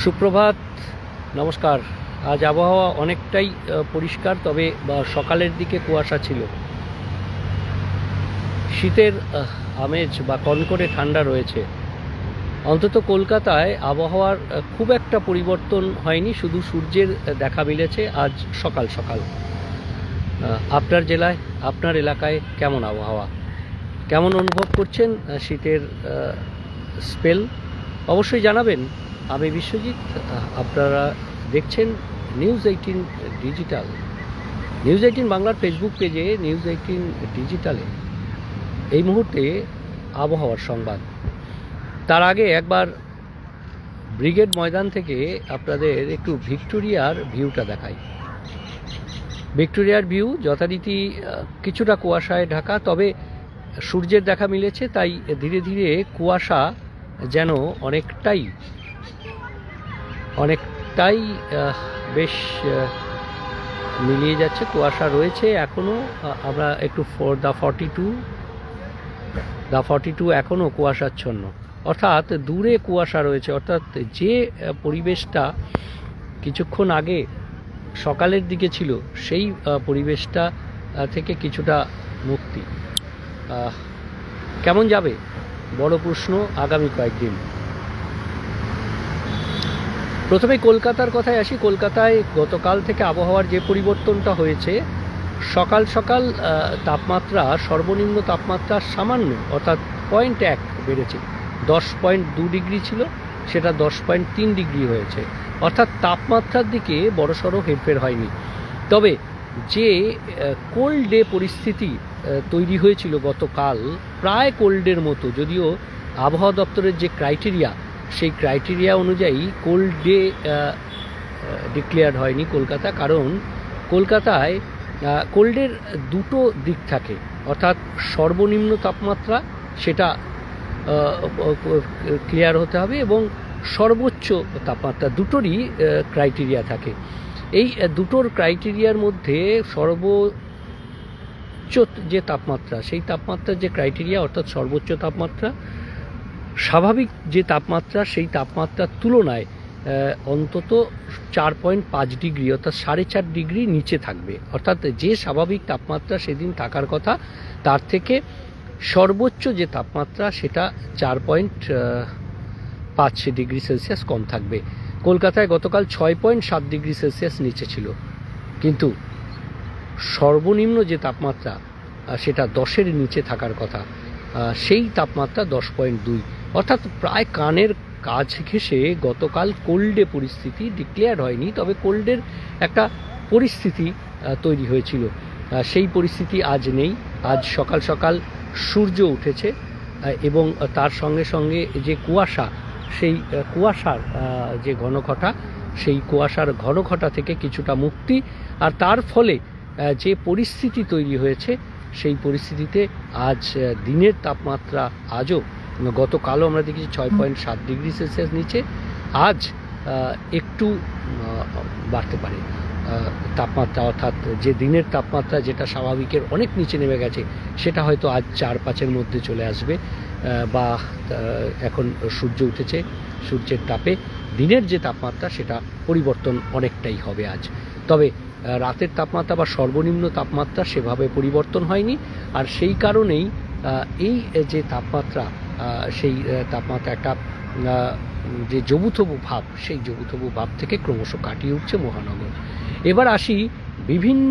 সুপ্রভাত, নমস্কার। আজ আবহাওয়া অনেকটাই পরিষ্কার, তবে সকালের দিকে কুয়াশা ছিল। শীতের আমেজ বা কনকনে ঠান্ডা রয়েছে। অন্তত কলকাতায় আবহাওয়ার খুব একটা পরিবর্তন হয়নি, শুধু সূর্যের দেখা মিলেছে আজ সকাল সকাল। আপনার জেলায়, আপনার এলাকায় কেমন আবহাওয়া, কেমন অনুভব করছেন শীতের স্পেল, অবশ্যই জানাবেন। আমি বিশ্বজিৎ, আপনারা দেখছেন নিউজ18 ডিজিটাল। নিউজ18 বাংলার ফেসবুক পেজে, নিউজ18 ডিজিটালে এই মুহূর্তে আবহাওয়ার সংবাদ। তার আগে একবার ব্রিগেড ময়দান থেকে আপনাদের একটু ভিক্টোরিয়ার ভিউটা দেখাই। ভিক্টোরিয়ার ভিউ যথারীতি কিছুটা কুয়াশায় ঢাকা, তবে সূর্যের দেখা মিলেছে, তাই ধীরে ধীরে কুয়াশা যেন অনেকটাই বেশ মিলিয়ে যাচ্ছে। কুয়াশা রয়েছে এখনও। আমরা একটু দ্য 42 এখনও কুয়াশাচ্ছন্ন, অর্থাৎ দূরে কুয়াশা রয়েছে। অর্থাৎ যে পরিবেশটা কিছুক্ষণ আগে সকালের দিকে ছিল, সেই পরিবেশটা থেকে কিছুটা মুক্তি। কেমন যাবে বড় প্রশ্ন আগামী কয়েকদিন। প্রথমে কলকাতার কথায় আসি। কলকাতায় গতকাল থেকে আবহাওয়ার যে পরিবর্তনটা হয়েছে, সকাল সকাল তাপমাত্রা, সর্বনিম্ন তাপমাত্রা সামান্য, অর্থাৎ 0.1 বেড়েছে। 10.2 ডিগ্রি ছিল, সেটা 10.3 ডিগ্রি হয়েছে। অর্থাৎ তাপমাত্রার দিকে বড়সড় হেরফের হয়নি। তবে যে কোল্ড ডে পরিস্থিতি তৈরি হয়েছিল গতকাল, প্রায় কোল্ডের মতো, যদিও আবহাওয়া দপ্তরের যে ক্রাইটেরিয়া, সেই ক্রাইটেরিয়া অনুযায়ী কোল্ড ডে ডিক্লেয়ার হয়নি কলকাতা। কারণ কলকাতায় কোল্ডের দুটো দিক থাকে, অর্থাৎ সর্বনিম্ন তাপমাত্রা সেটা ক্লিয়ার হতে হবে, এবং সর্বোচ্চ তাপমাত্রা, দুটোরই ক্রাইটেরিয়া থাকে। এই দুটোর ক্রাইটেরিয়ার মধ্যে সর্বোচ্চ যে তাপমাত্রা, সেই তাপমাত্রার যে ক্রাইটেরিয়া, অর্থাৎ সর্বোচ্চ তাপমাত্রা স্বাভাবিক যে তাপমাত্রা, সেই তাপমাত্রার তুলনায় অন্তত 4.5 ডিগ্রি, অর্থাৎ 4.5 ডিগ্রি নিচে থাকবে। অর্থাৎ যে স্বাভাবিক তাপমাত্রা সেদিন থাকার কথা, তার থেকে সর্বোচ্চ যে তাপমাত্রা সেটা 4.5 ডিগ্রি সেলসিয়াস কম থাকবে। কলকাতায় গতকাল 6.7 ডিগ্রি সেলসিয়াস নিচে ছিল, কিন্তু সর্বনিম্ন যে তাপমাত্রা সেটা 10-এর নিচে থাকার কথা, সেই তাপমাত্রা 10.2। অর্থাৎ প্রায় কানের কাছ ঘেঁষে গতকাল কোল্ডে পরিস্থিতি ডিক্লেয়ার হয়নি, তবে কোল্ডের একটা পরিস্থিতি তৈরি হয়েছিল। সেই পরিস্থিতি আজ নেই। আজ সকাল সকাল সূর্য উঠেছে, এবং তার সঙ্গে সঙ্গে যে কুয়াশা, সেই কুয়াশার যে ঘনঘটা, সেই কুয়াশার ঘনঘটা থেকে কিছুটা মুক্তি। আর তার ফলে যে পরিস্থিতি তৈরি হয়েছে, সেই পরিস্থিতিতে আজ দিনের তাপমাত্রা আজও, গতকালও আমরা দেখেছি 6.7 ডিগ্রি সেলসিয়াস নিচে, আজ একটু বাড়তে পারে তাপমাত্রা। অর্থাৎ যে দিনের তাপমাত্রা, যেটা স্বাভাবিকের অনেক নিচে নেমে গেছে, সেটা হয়তো আজ 4-5-এর মধ্যে চলে আসবে, বা এখন সূর্য উঠেছে, সূর্যের তাপে দিনের যে তাপমাত্রা সেটা পরিবর্তন অনেকটাই হবে আজ। তবে রাতের তাপমাত্রা বা সর্বনিম্ন তাপমাত্রা সেভাবে পরিবর্তন হয়নি। আর সেই কারণেই এই যে তাপমাত্রা, সেই তাপমাত্রা একটা যে জবুথবু ভাব, সেই জবুথবু ভাব থেকে ক্রমশ কাটিয়ে উঠছে মহানগর। এবার আসি বিভিন্ন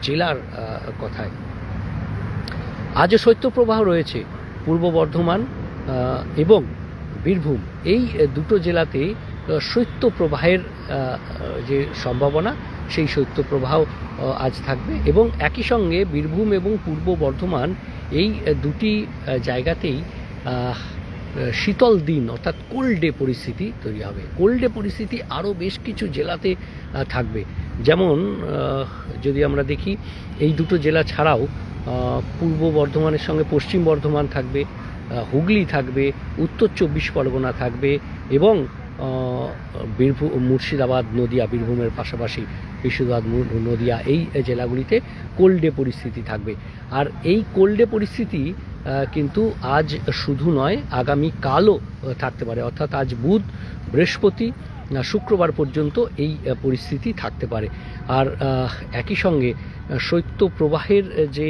জেলার কথায়। আজও শৈত্যপ্রবাহ রয়েছে পূর্ব বর্ধমান এবং বীরভূম, এই দুটো জেলাতে শৈত্যপ্রবাহের যে সম্ভাবনা, সেই শৈত্যপ্রবাহ আজ থাকবে। এবং একই সঙ্গে বীরভূম এবং পূর্ব বর্ধমান, এই দুটি জায়গাতেই শীতল দিন, অর্থাৎ কোল্ড ডে পরিস্থিতি তৈরি হবে। কোল্ড ডে পরিস্থিতি আরও বেশ কিছু জেলাতে থাকবে। যেমন যদি আমরা দেখি, এই দুটো জেলা ছাড়াও পূর্ব বর্ধমানের সঙ্গে পশ্চিম বর্ধমান থাকবে, হুগলি থাকবে, উত্তর 24 পরগনা থাকবে, এবং বীরভূম, মুর্শিদাবাদ, নদিয়া, বীরভূমের পাশাপাশি মুর্শিদাবাদ, নদিয়া, এই জেলাগুলিতে কোল্ড ডে পরিস্থিতি থাকবে। আর এই কোল্ড ডে পরিস্থিতি কিন্তু আজ শুধু নয়, আগামীকালও থাকতে পারে। অর্থাৎ আজ বুধ, বৃহস্পতি শুক্রবার পর্যন্ত এই পরিস্থিতি থাকতে পারে। আর একই সঙ্গে শৈত্য প্রবাহের যে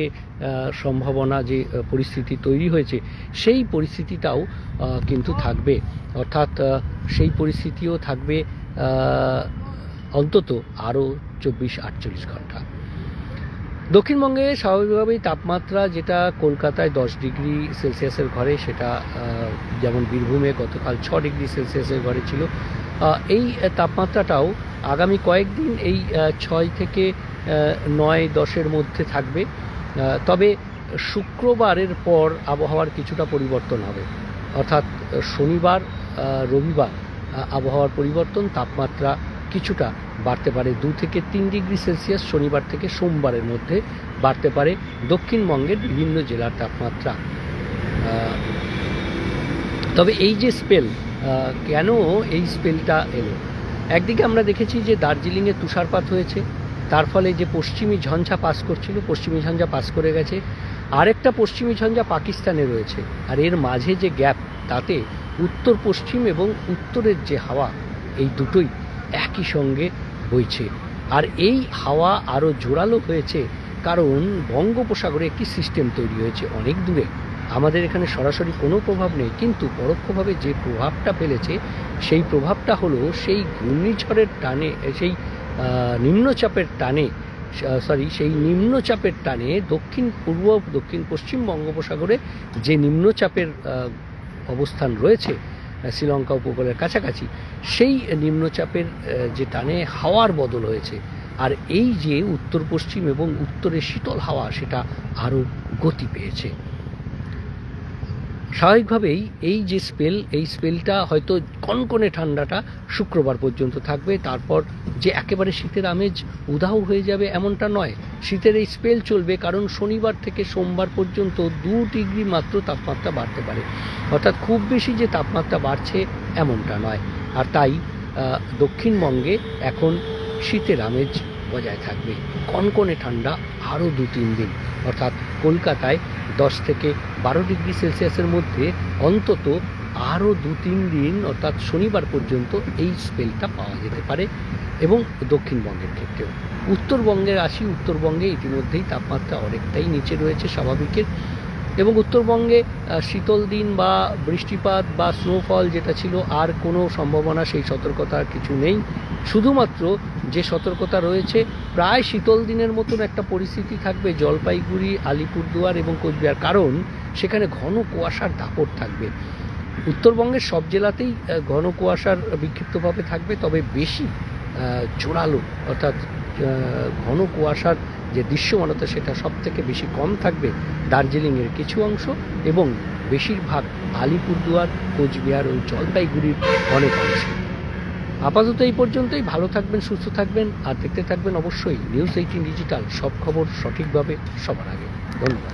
সম্ভাবনা, যে পরিস্থিতি তৈরি হয়েছে, সেই পরিস্থিতিটাও কিন্তু থাকবে। অর্থাৎ সেই পরিস্থিতিও থাকবে অন্তত আরও 24-48 ঘন্টা। দক্ষিণবঙ্গে স্বাভাবিকভাবেই তাপমাত্রা যেটা কলকাতায় 10 ডিগ্রি সেলসিয়াসের ঘরে, সেটা যেমন বীরভূমে গতকাল 6 ডিগ্রি সেলসিয়াসের ঘরে ছিল, এই তাপমাত্রাটাও আগামী কয়েকদিন এই 6 থেকে 9-10-এর মধ্যে থাকবে। তবে শুক্রবারের পর আবহাওয়ার কিছুটা পরিবর্তন হবে, অর্থাৎ শনিবার রবিবার আবহাওয়ার পরিবর্তন, তাপমাত্রা কিছুটা বাড়তে পারে 2 থেকে 3 ডিগ্রি সেলসিয়াস শনিবার থেকে সোমবারের মধ্যে বাড়তে পারে দক্ষিণবঙ্গের বিভিন্ন জেলার তাপমাত্রা। তবে এই যে স্পেল, কেন এই স্পেলটা এলো? একদিকে আমরা দেখেছি যে দার্জিলিংয়ে তুষারপাত হয়েছে, তার ফলে যে পশ্চিমী ঝঞ্ঝা পাস করছিল, পশ্চিমী ঝঞ্ঝা পাস করে গেছে, আরেকটা পশ্চিমী ঝঞ্ঝা পাকিস্তানে রয়েছে, আর এর মাঝে যে গ্যাপ, তাতে উত্তর পশ্চিম এবং উত্তরের যে হাওয়া, এই দুটোই একই সঙ্গে বইছে। আর এই হাওয়া আরও জোরালো হয়েছে কারণ বঙ্গোপসাগরে একটি সিস্টেম তৈরি হয়েছে অনেক দূরে। আমাদের এখানে সরাসরি কোনো প্রভাব নেই, কিন্তু পরোক্ষভাবে যে প্রভাবটা ফেলেছে, সেই প্রভাবটা হলো সেই ঘূর্ণিঝড়ের টানে, সেই নিম্নচাপের টানে দক্ষিণ পূর্ব দক্ষিণ পশ্চিম বঙ্গোপসাগরে যে নিম্নচাপের অবস্থান রয়েছে শ্রীলঙ্কা উপকূলের কাছাকাছি, সেই নিম্নচাপের যে টানে হাওয়ার বদল হয়েছে। আর এই যে উত্তর পশ্চিম এবং উত্তরের শীতল হাওয়া, সেটা আরও গতি পেয়েছে। স্বাভাবিকভাবেই এই যে স্পেল, এই স্পেলটা হয়তো কনকনে ঠান্ডাটা শুক্রবার পর্যন্ত থাকবে। তারপর যে একেবারে শীতের আমেজ উধাও হয়ে যাবে এমনটা নয়, শীতের এই স্পেল চলবে, কারণ শনিবার থেকে সোমবার পর্যন্ত 2 ডিগ্রি মাত্র তাপমাত্রা বাড়তে পারে। অর্থাৎ খুব বেশি যে তাপমাত্রা বাড়ছে এমনটা নয়। আর তাই দক্ষিণবঙ্গে এখন শীতের আমেজ বজায় থাকবে, কনকনে ঠান্ডা আরও 2-3 দিন। অর্থাৎ কলকাতায় 10 থেকে 12 ডিগ্রি সেলসিয়াসের মধ্যে অন্তত আরও 2-3 দিন, অর্থাৎ শনিবার পর্যন্ত এই স্পেলটা পাওয়া যেতে পারে। এবং দক্ষিণবঙ্গের ক্ষেত্রেও উত্তরবঙ্গের আসি, উত্তরবঙ্গে ইতিমধ্যেই তাপমাত্রা অনেকটাই নিচে রয়েছে স্বাভাবিকের, এবং উত্তরবঙ্গে শীতল দিন বা বৃষ্টিপাত বা স্নোফল যেটা ছিল, আর কোনো সম্ভাবনা, সেই সতর্কতার কিছু নেই। শুধুমাত্র যে সতর্কতা রয়েছে, প্রায় শীতল দিনের মতন একটা পরিস্থিতি থাকবে জলপাইগুড়ি, আলিপুরদুয়ার এবং কোচবিহার, কারণ সেখানে ঘন কুয়াশার দাপট থাকবে। উত্তরবঙ্গের সব জেলাতেই ঘন কুয়াশার বিক্ষিপ্তভাবে থাকবে, তবে বেশি জোরালো, অর্থাৎ ঘন কুয়াশার যে দৃশ্যমানতা, সেটা সব থেকে বেশি কম থাকবে দার্জিলিংয়ের কিছু অংশ এবং বেশিরভাগ আলিপুরদুয়ার, কোচবিহার ও জলপাইগুড়ির অনেক অংশে। আপাতত এই পর্যন্তই। ভালো থাকবেন, সুস্থ থাকবেন, আর দেখতে থাকবেন অবশ্যই নিউজ 18 ডিজিটাল, সব খবর সঠিকভাবে সবার আগে। ধন্যবাদ।